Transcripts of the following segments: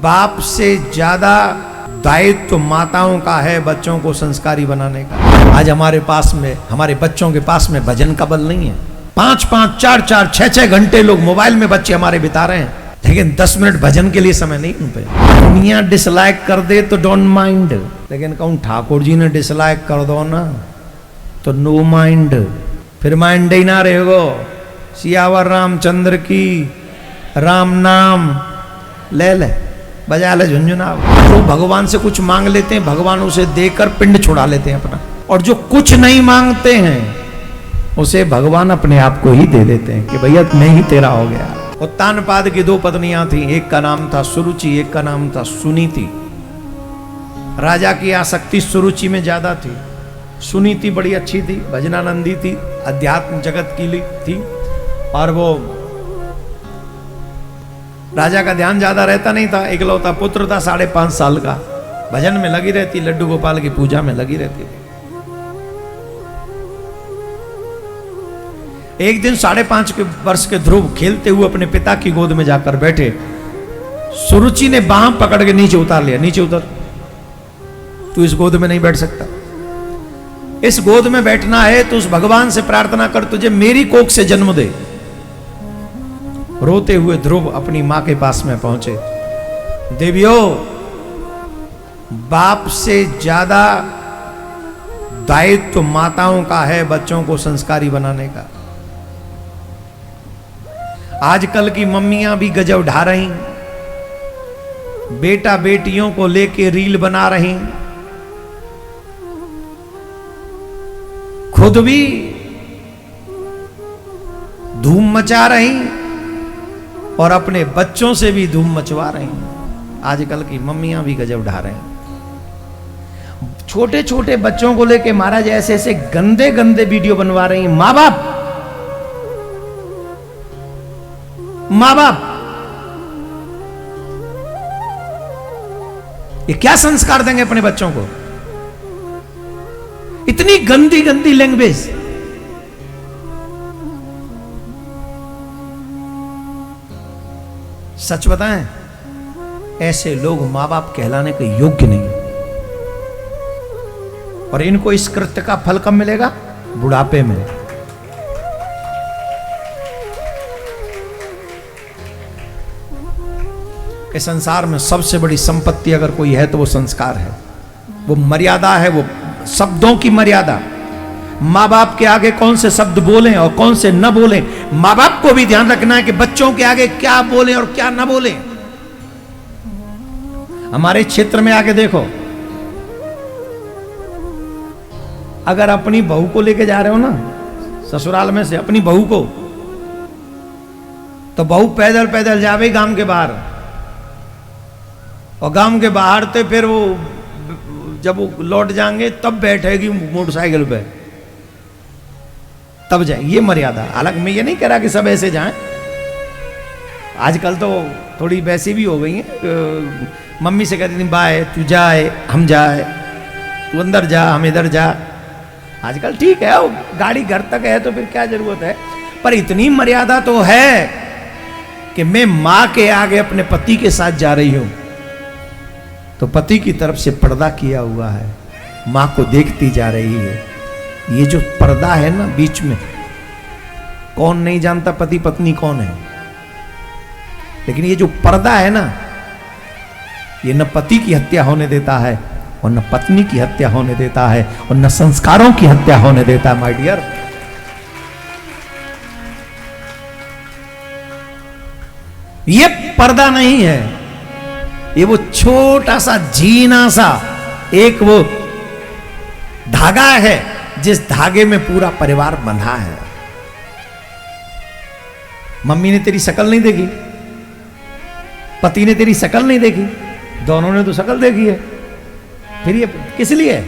बाप से ज्यादा दायित्व तो माताओं का है बच्चों को संस्कारी बनाने का। आज हमारे पास में, हमारे बच्चों के पास में भजन का बल नहीं है। 5-5, 4-4, 6-6 घंटे लोग मोबाइल में बच्चे हमारे बिता रहे हैं, लेकिन 10 मिनट भजन के लिए समय नहीं उन पे। दुनिया डिसलाइक कर दे तो डोंट माइंड, लेकिन कहूं ठाकुर जी ने डिसलाइक कर दो ना तो नो माइंड, फिर माइंड ही ना रहेगो। सियावर रामचंद्र की राम नाम ले ले, बजा ले झुंझुना। जो भगवान से कुछ मांग लेते हैं, भगवान उसे देकर पिंड छुड़ा लेते हैं अपना, और जो कुछ नहीं मांगते हैं उसे भगवान अपने आप को ही दे देते हैं कि भैया मैं ही तेरा हो गया। उत्तानपाद की 2 पत्नियां थी, एक का नाम था सुरुचि, एक का नाम था सुनीति। राजा की आसक्ति सुरुचि में ज्यादा थी, सुनीति बड़ी अच्छी थी, भजनानंदी थी, अध्यात्म जगत की थी, और वो राजा का ध्यान ज्यादा रहता नहीं था। इकलौता पुत्र था, 5.5 साल का, भजन में लगी रहती, लड्डू गोपाल की पूजा में लगी रहती थी। एक दिन 5.5 वर्ष के ध्रुव खेलते हुए अपने पिता की गोद में जाकर बैठे। सुरुचि ने बाह पकड़ के नीचे उतार लिया, नीचे उतर, तू इस गोद में नहीं बैठ सकता। इस गोद में बैठना है तो उस भगवान से प्रार्थना कर तुझे मेरी कोख से जन्म दे। रोते हुए ध्रुव अपनी मां के पास में पहुंचे। देवियों, बाप से ज्यादा दायित्व तो माताओं का है बच्चों को संस्कारी बनाने का। आजकल की मम्मियां भी गजब ढा रही, बेटा बेटियों को लेके रील बना रही, खुद भी धूम मचा रही और अपने बच्चों से भी धूम मचवा रही हैं। आजकल की मम्मियां भी गजब ढा रहे हैं। छोटे छोटे बच्चों को लेके महाराज ऐसे ऐसे गंदे गंदे वीडियो बनवा रही हैं। माँ बाप ये क्या संस्कार देंगे अपने बच्चों को? इतनी गंदी गंदी लैंग्वेज। सच बताएं, ऐसे लोग मां बाप कहलाने के योग्य नहीं, और इनको इस कृत्य का फल कब मिलेगा? बुढ़ापे में। इस संसार में सबसे बड़ी संपत्ति अगर कोई है तो वो संस्कार है, वो मर्यादा है, वो शब्दों की मर्यादा। माँ बाप के आगे कौन से शब्द बोलें और कौन से न बोलें, माँ बाप को भी ध्यान रखना है कि बच्चों के आगे क्या बोलें और क्या न बोलें। हमारे क्षेत्र में आके देखो, अगर अपनी बहू को लेके जा रहे हो ना ससुराल में से अपनी बहू को, तो बहू पैदल पैदल जावे गांव के बाहर, और गांव के बाहर से फिर वो जब वो लौट जाएंगे तब बैठेगी मोटरसाइकिल पे, तब जाए। ये मर्यादा। हालांकि मैं ये नहीं कह रहा कि सब ऐसे जाएं, आजकल तो थोड़ी वैसी भी हो गई हैं। मम्मी से कहती थी बाय, तू जाए हम जाए, तू अंदर जा हम इधर जा। आजकल ठीक है, वो गाड़ी घर तक है तो फिर क्या जरूरत है, पर इतनी मर्यादा तो है कि मैं मां के आगे अपने पति के साथ जा रही हूं तो पति की तरफ से पर्दा किया हुआ है, मां को देखती जा रही है। ये जो पर्दा है ना बीच में, कौन नहीं जानता पति पत्नी कौन है, लेकिन ये जो पर्दा है ना, ये न पति की हत्या होने देता है और न पत्नी की हत्या होने देता है और न संस्कारों की हत्या होने देता है। माय डियर, ये पर्दा नहीं है, ये वो छोटा सा जीना सा एक वो धागा है जिस धागे में पूरा परिवार बंधा है। मम्मी ने तेरी शक्ल नहीं देखी, पति ने तेरी शक्ल नहीं देखी, दोनों ने तो शक्ल देखी है, फिर ये किस लिए है?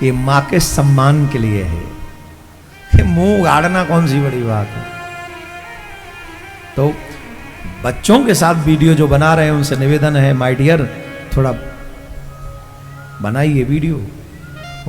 ये मां के सम्मान के लिए है। ये मुंह गाड़ना कौन सी बड़ी बात है? तो बच्चों के साथ वीडियो जो बना रहे हैं उनसे निवेदन है, माय डियर, थोड़ा बनाइए वीडियो,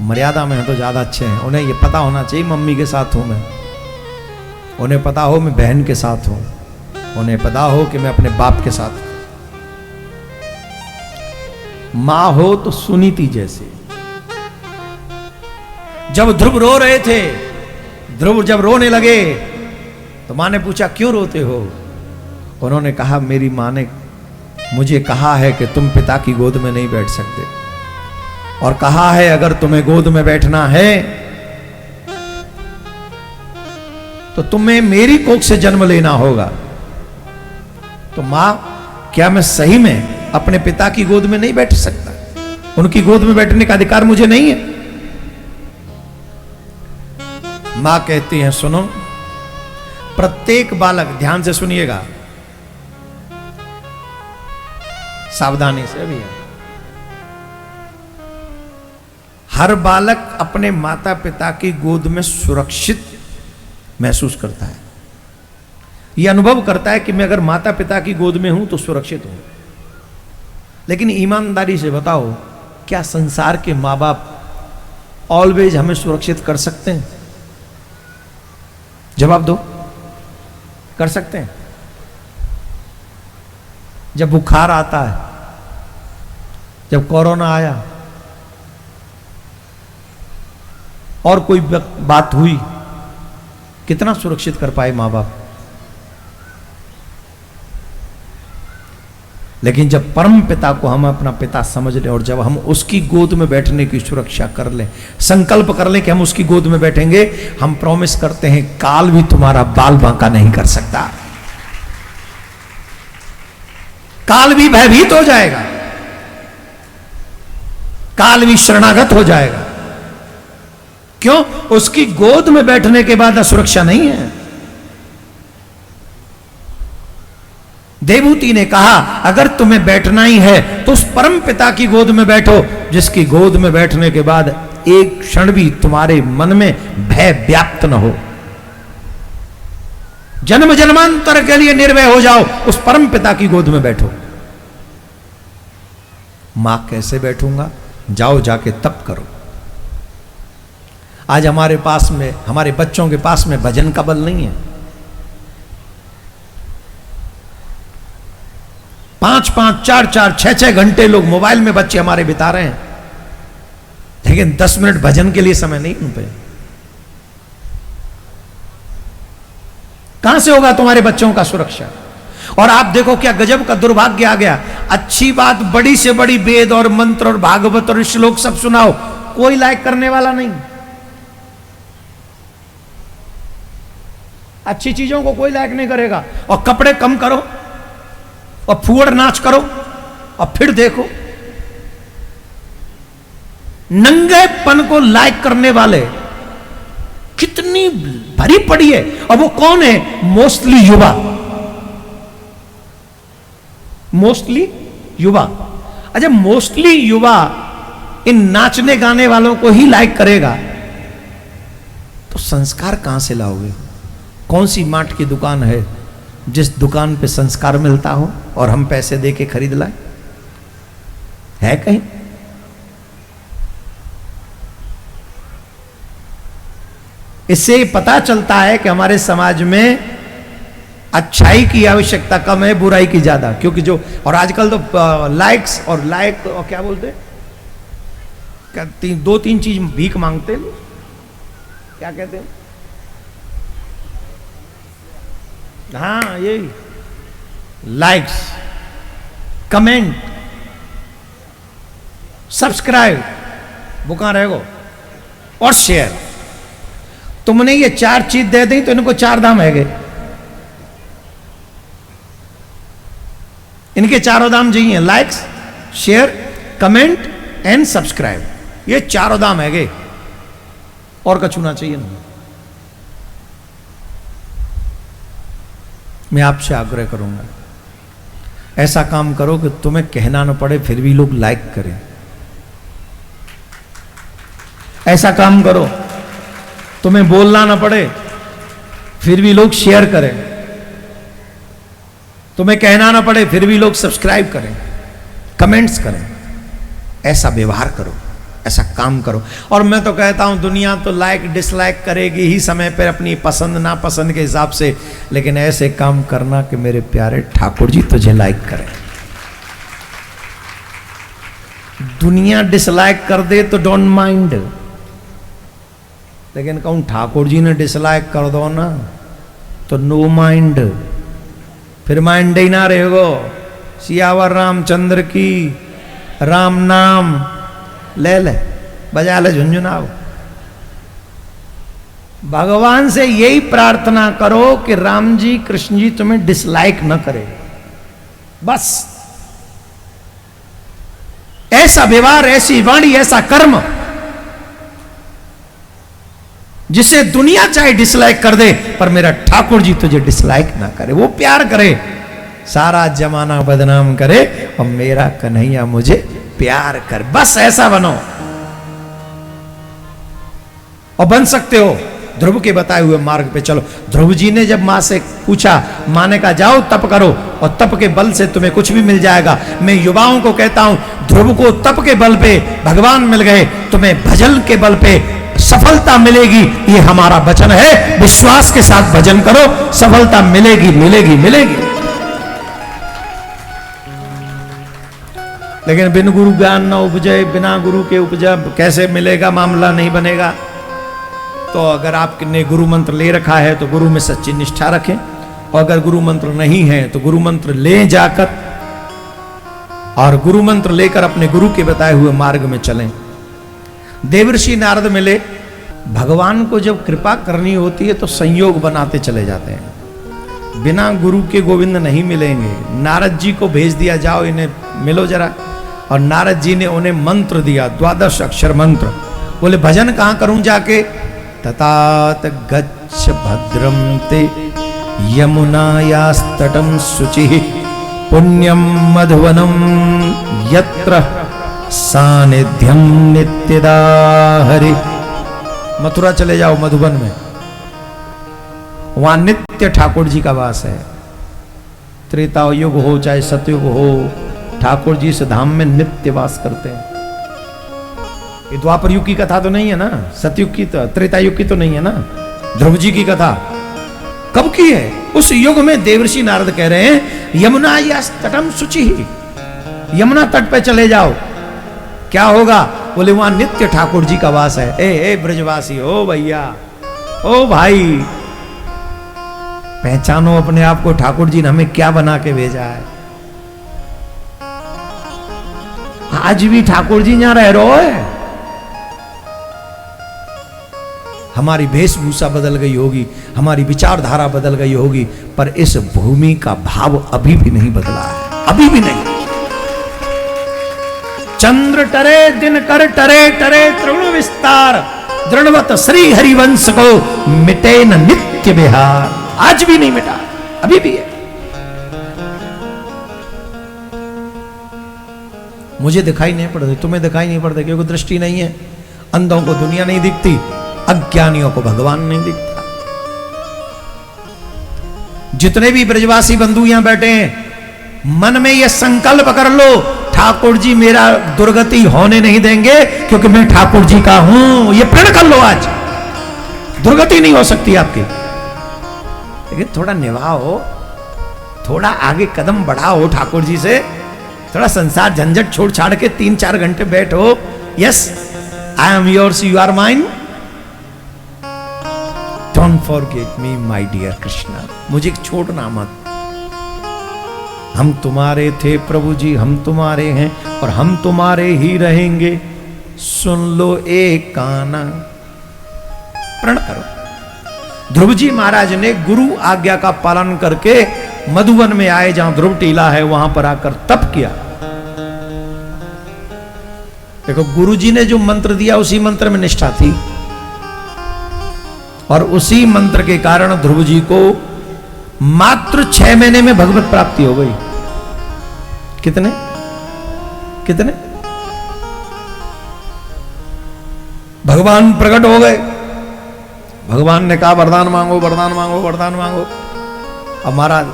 मर्यादा में है तो ज़्यादा अच्छे हैं। उन्हें ये पता होना चाहिए मम्मी के साथ हूँ मैं, उन्हें पता हो मैं बहन के साथ हूँ, उन्हें पता हो कि मैं अपने बाप के साथ हूँ। मां हो तो सुनीति जैसे। जब ध्रुव रो रहे थे, ध्रुव जब रोने लगे तो मां ने पूछा क्यों रोते हो? उन्होंने कहा मेरी मां ने मुझे कहा है कि तुम पिता की गोद में नहीं बैठ सकते, और कहा है अगर तुम्हें गोद में बैठना है तो तुम्हें मेरी कोख से जन्म लेना होगा। तो मां, क्या मैं सही में अपने पिता की गोद में नहीं बैठ सकता? उनकी गोद में बैठने का अधिकार मुझे नहीं है? मां कहती है सुनो, प्रत्येक बालक, ध्यान से सुनिएगा, सावधानी से भी है, हर बालक अपने माता पिता की गोद में सुरक्षित महसूस करता है। यह अनुभव करता है कि मैं अगर माता पिता की गोद में हूं तो सुरक्षित हूं। लेकिन ईमानदारी से बताओ, क्या संसार के मां बाप ऑलवेज हमें सुरक्षित कर सकते हैं? जवाब दो, कर सकते हैं? जब बुखार आता है, जब कोरोना आया और कोई बात हुई, कितना सुरक्षित कर पाए मां बाप? लेकिन जब परम पिता को हम अपना पिता समझ लें और जब हम उसकी गोद में बैठने की सुरक्षा कर लें, संकल्प कर लें कि हम उसकी गोद में बैठेंगे, हम प्रॉमिस करते हैं काल भी तुम्हारा बाल बांका नहीं कर सकता। काल भी भयभीत हो जाएगा, काल भी शरणागत हो जाएगा। क्यों? उसकी गोद में बैठने के बाद सुरक्षा नहीं है। देवहूति ने कहा अगर तुम्हें बैठना ही है तो उस परम पिता की गोद में बैठो, जिसकी गोद में बैठने के बाद एक क्षण भी तुम्हारे मन में भय व्याप्त न हो। जन्म जन्मांतर के लिए निर्भय हो जाओ, उस परम पिता की गोद में बैठो। मां, कैसे बैठूंगा? जाओ जाके तप करो। आज हमारे पास में, हमारे बच्चों के पास में भजन का बल नहीं है। 5-5, 4-4, 6-6 घंटे लोग मोबाइल में बच्चे हमारे बिता रहे हैं, लेकिन 10 मिनट भजन के लिए समय नहीं उन पे। कहां से होगा तुम्हारे बच्चों का सुरक्षा? और आप देखो क्या गजब का दुर्भाग्य आ गया। अच्छी बात, बड़ी से बड़ी वेद और मंत्र और भागवत और श्लोक सब सुनाओ, कोई लाइक करने वाला नहीं। अच्छी चीजों को कोई लाइक नहीं करेगा। और कपड़े कम करो और फुअड़ नाच करो और फिर देखो नंगेपन को लाइक करने वाले कितनी भरी पड़ी है। और वो कौन है? मोस्टली युवा, मोस्टली युवा। अच्छा, मोस्टली युवा इन नाचने गाने वालों को ही लाइक करेगा तो संस्कार कहां से लाओगे? कौन सी मार्ट की दुकान है जिस दुकान पे संस्कार मिलता हो और हम पैसे दे के खरीद लाए? है कहीं? इससे पता चलता है कि हमारे समाज में अच्छाई की आवश्यकता कम है, बुराई की ज्यादा। क्योंकि जो, और आजकल तो लाइक्स और लाइक और क्या बोलते, क्या 2-3 चीज भीख मांगते हैं। क्या कहते हैं? हाँ, यही लाइक्स, कमेंट, सब्सक्राइब, वो कहां रहेगा, और शेयर। तुमने ये 4 चीज दे दी तो इनको 4 दाम है गए। इनके 4 दाम जी हैं, likes, share, comment and subscribe. ये 4 दाम है गए, और कछु ना चाहिए ना। मैं आपसे आग्रह करूंगा, ऐसा काम करो कि तुम्हें कहना न पड़े फिर भी लोग लाइक करें। ऐसा काम करो तुम्हें बोलना न पड़े फिर भी लोग शेयर करें। तुम्हें कहना न पड़े फिर भी लोग सब्सक्राइब करें, कमेंट्स करें। ऐसा व्यवहार करो, ऐसा काम करो। और मैं तो कहता हूं दुनिया तो लाइक डिसलाइक करेगी ही समय पर अपनी पसंद नापसंद के हिसाब से, लेकिन ऐसे काम करना कि मेरे प्यारे ठाकुर जी तुझे लाइक करें। दुनिया डिसलाइक कर दे तो डोंट माइंड, लेकिन कहूं ठाकुर जी ने डिसलाइक कर दो ना तो नो माइंड, फिर माइंड ही ना रहेगो। सियावर रामचंद्र की, राम नाम ले ले, बजा ले झुंझुनाओ। भगवान से यही प्रार्थना करो कि राम जी कृष्ण जी तुम्हें डिसलाइक न करे, बस। ऐसा व्यवहार, ऐसी वाणी, ऐसा कर्म जिसे दुनिया चाहे डिसलाइक कर दे पर मेरा ठाकुर जी तुझे डिसलाइक ना करे, वो प्यार करे, सारा जमाना बदनाम करे और मेरा कन्हैया मुझे प्यार कर, बस ऐसा बनो। और बन सकते हो, ध्रुव के बताए हुए मार्ग पे चलो। ध्रुव जी ने जब मां से पूछा, मां ने कहा जाओ तप करो और तप के बल से तुम्हें कुछ भी मिल जाएगा। मैं युवाओं को कहता हूं, ध्रुव को तप के बल पे भगवान मिल गए, तुम्हें भजन के बल पे सफलता मिलेगी, ये हमारा वचन है। विश्वास के साथ भजन करो, सफलता मिलेगी मिलेगी मिलेगी। लेकिन बिन गुरु ज्ञान न उपजे, बिना गुरु के उपजा कैसे मिलेगा, मामला नहीं बनेगा। तो अगर आपने गुरु मंत्र ले रखा है तो गुरु में सच्ची निष्ठा रखें, और अगर गुरु मंत्र नहीं है तो गुरु मंत्र ले जाकर और गुरु मंत्र लेकर अपने गुरु के बताए हुए मार्ग में चलें। देवर्षि नारद मिले, भगवान को जब कृपा करनी होती है तो संयोग बनाते चले जाते हैं। बिना गुरु के गोविंद नहीं मिलेंगे। नारद जी को भेज दिया, जाओ इन्हें मिलो जरा, और नारद जी ने उन्हें मंत्र दिया, 12 अक्षर मंत्र। बोले भजन कहां करूं जाके? ततात गच्छ भद्रम ते यमुनायास्तटं शुचिः पुण्यम मधुवनम यत्र सानिध्यम नित्यदा हरि। मथुरा चले जाओ, मधुबन में, वहां नित्य ठाकुर जी का वास है। त्रेता युग हो चाहे सतयुग हो, ठाकुर जी इस धाम में नित्य वास करते हैं। ये द्वापर युग की कथा तो नहीं है ना, सतयुग की, तो त्रेता युग की तो नहीं है ना। ध्रुव जी की कथा कब की है? उस युग में देवर्षि नारद कह रहे हैं यमुना या तटम शुचि, यमुना तट पे चले जाओ, क्या होगा? बोले वहां नित्य ठाकुर जी का वास है। ए ब्रजवासी, ओ भैया, ओ भाई, पहचानो अपने आप को, ठाकुर जी ने हमें क्या बना के भेजा है। आज भी ठाकुर जी यहां रह रहे है। हमारी वेशभूषा बदल गई होगी, हमारी विचारधारा बदल गई होगी, पर इस भूमि का भाव अभी भी नहीं बदला है, अभी भी नहीं। चंद्र टरे दिन कर टरे टरे तृण विस्तार, दृढ़वत श्री हरिवंश को मिटे न नित्य बिहार। आज भी नहीं मिटा, अभी भी है। मुझे दिखाई नहीं पड़ते, तुम्हें दिखाई नहीं पड़ते, क्योंकि दृष्टि नहीं है। अंधों को दुनिया नहीं दिखती, अज्ञानियों को भगवान नहीं दिखता। जितने भी ब्रजवासी बंधु यहां बैठे हैं, मन में यह संकल्प कर लो, ठाकुर जी मेरा दुर्गति होने नहीं देंगे, क्योंकि मैं ठाकुर जी का हूं। ये प्रण कर लो, आज दुर्गति नहीं हो सकती आपकी। लेकिन थोड़ा निभाओ, थोड़ा आगे कदम बढ़ाओ ठाकुर जी से, थोड़ा संसार झंझट छोड़ छाड़ के 3-4 घंटे बैठो। Yes, I am yours, you are mine, don't forget me my dear Krishna, मुझे छोड़ना मत। हम तुम्हारे थे प्रभु जी, हम तुम्हारे हैं और हम तुम्हारे ही रहेंगे। सुन लो एक काना, प्रण करो। ध्रुव जी महाराज ने गुरु आज्ञा का पालन करके मधुबन में आए, जहां ध्रुव टीला है, वहां पर आकर तप किया। देखो, गुरु जी ने जो मंत्र दिया उसी मंत्र में निष्ठा थी, और उसी मंत्र के कारण ध्रुव जी को मात्र 6 महीने में भगवत प्राप्ति हो गई। कितने कितने भगवान प्रकट हो गए। भगवान ने कहा वरदान मांगो, वरदान मांगो, वरदान मांगो। अब महाराज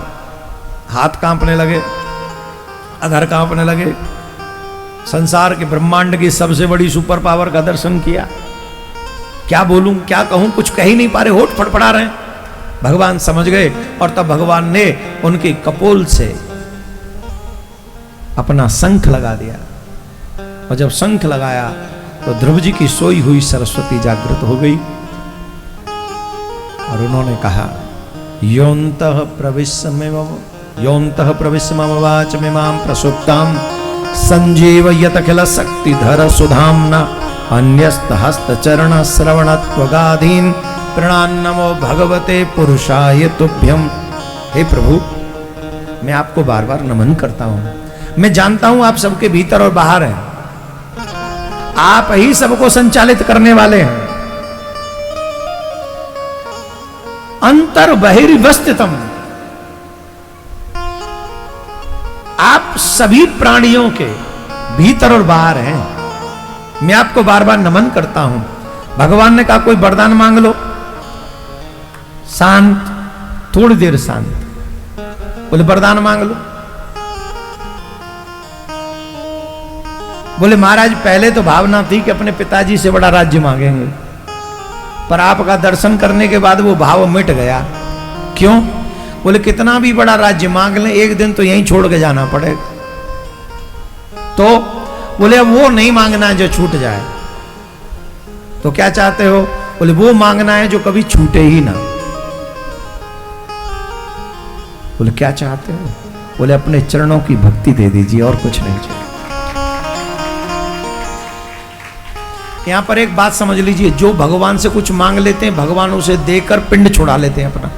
हाथ कांपने लगे, अधर कांपने लगे। संसार के ब्रह्मांड की सबसे बड़ी सुपर पावर का दर्शन किया। क्या बोलूं, क्या कहूं, कुछ कह ही नहीं पा रहे, होठ फड़फड़ा रहे हैं। भगवान समझ गए, और तब भगवान ने उनके कपोल से अपना शंख लगा दिया। और जब शंख लगाया तो ध्रुव जी की सोई हुई सरस्वती जागृत हो गई और उन्होंने कहा योऽन्तः प्रविश्य मम वाचमिमां प्रसुप्तां संजीवयतखिल शक्तिधर सुधाम्ना अन्यस्तहस्तचरण श्रवणत्वगाधीन प्रणान्नमो भगवते पुरुषाय तुभ्यम। हे प्रभु, मैं आपको बार बार नमन करता हूं। मैं जानता हूं आप सबके भीतर और बाहर हैं, आप ही सबको संचालित करने वाले हैं। अंतर बहिर्वस्थितम, आप सभी प्राणियों के भीतर और बाहर हैं। मैं आपको बार बार नमन करता हूं। भगवान ने कहा कोई वरदान मांग लो। शांत, थोड़ी देर शांत। बोले वरदान मांग लो। बोले महाराज पहले तो भावना थी कि अपने पिताजी से बड़ा राज्य मांगेंगे, पर आपका दर्शन करने के बाद वो भाव मिट गया। क्यों? बोले कितना भी बड़ा राज्य मांग लें एक दिन तो यहीं छोड़ के जाना पड़ेगा। तो बोले अब वो नहीं मांगना है जो छूट जाए। तो क्या चाहते हो? बोले वो मांगना है जो कभी छूटे ही ना। बोले क्या चाहते हो? बोले अपने चरणों की भक्ति दे दीजिए, और कुछ नहीं चाहिए। यहां पर एक बात समझ लीजिए, जो भगवान से कुछ मांग लेते हैं भगवान उसे देकर पिंड छुड़ा लेते हैं अपना,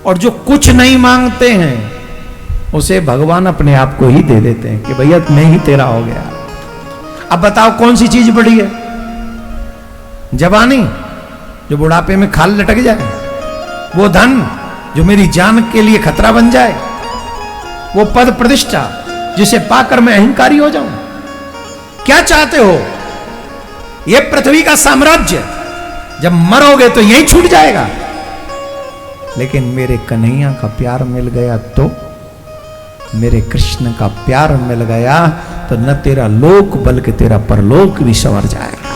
और जो कुछ नहीं मांगते हैं उसे भगवान अपने आप को ही दे देते हैं कि भैया मैं ही तेरा हो गया। अब बताओ कौन सी चीज बड़ी है? जवानी जो बुढ़ापे में खाल लटक जाए, वो धन जो मेरी जान के लिए खतरा बन जाए, वो पद प्रतिष्ठा जिसे पाकर मैं अहंकारी हो जाऊं? क्या चाहते हो? ये पृथ्वी का साम्राज्य जब मरोगे तो यही छूट जाएगा, लेकिन मेरे कन्हैया का प्यार मिल गया तो, मेरे कृष्ण का प्यार मिल गया तो न तेरा लोक बल्कि तेरा परलोक भी संवर जाएगा।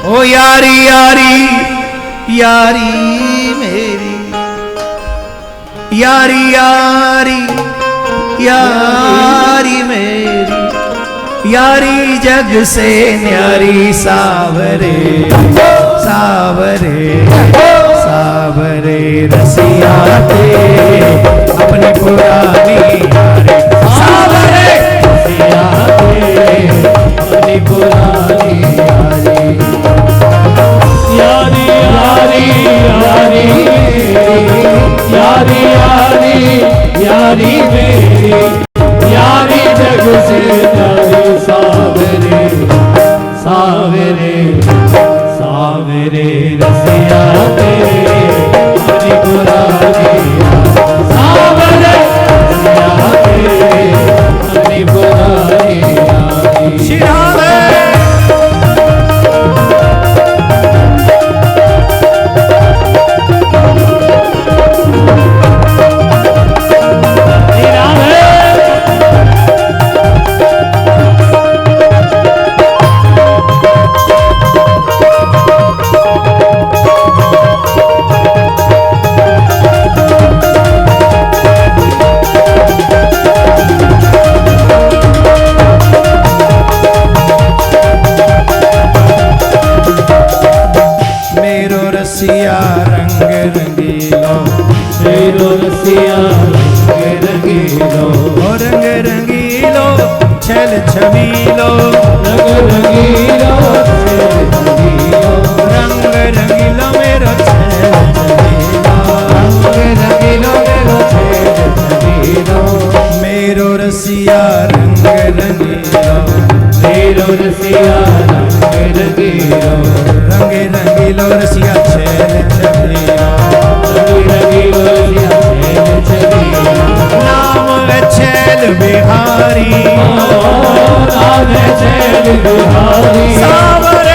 ओ यारी यारी यारी मेरी, यारी यारी यारी मेरी, यारी जग से न्यारी सावरे सावरे सावरे रसिया तेरे अपनी पुरानी यारी सावरे रसिया तेरे अपनी पुरानी यारी यारी यारी यारी यारी यारी मेरी, यारी जग से न्यारी सावरे सावरे सावरे रसिया तेरे अपनी पुरानी सावरे रसिया तेरे अपनी पुरानी यारी। छबीलो रंग रंगीलो रंग रंगीलो मेरो छेल छबीलो रंग रंगीलो मेरो छेल छबीलो, मेरो रसिया रंग रंगीलो मेरो रसिया रंग रंगीलो रंग रंगीलो रसिया छेल छबीलो रंग रंगीलो रसिया छेल छबीलो, नाम है छेल बिहारी नाम है छेल बिहारी सावर